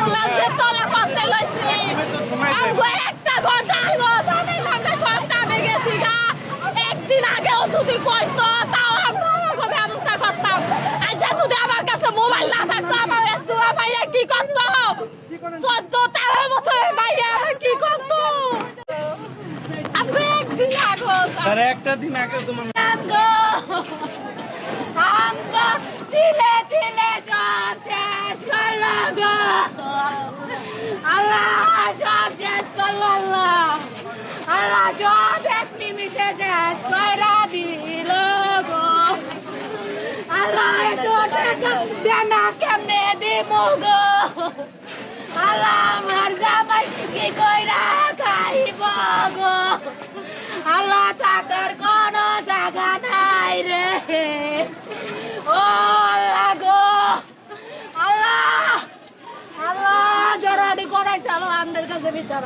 অ্যাম্বুলেন্সের তলা করতে লইছি আমগো একটা ঘন্টা হলো জানাইলাম না সব কামে গেছি গা একদিন আগেও যদি কইতো তাও আমরা ব্যবস্থা করতাম আজ যদি আমার কাছে মোবাইল না থাকতো আমার একটু ভাইয়া কি করতো 14 বছরের ভাইয়া কি করতো আমগো একদিন আগো আরে একটা দিন আগে তোমার আমগো দিলে দিলে সব শেষ করলো গো আল্লাহ সব শেষ করলো আল্লাহ সব এক নিমিষে শেষ কইরা দিল গো আল্লাহ এত টাকা দেনা কেমনে দিব গো আল্লাহ আমার জামাই কি কইরা খাইব গো আল্লাহ থাকার কোনো জায়গা নাই রে ও আল্লাহ গো আল্লাহ আল্লাহ জরানি করাইছে আল্লাহ আমাদের কাছে বিচার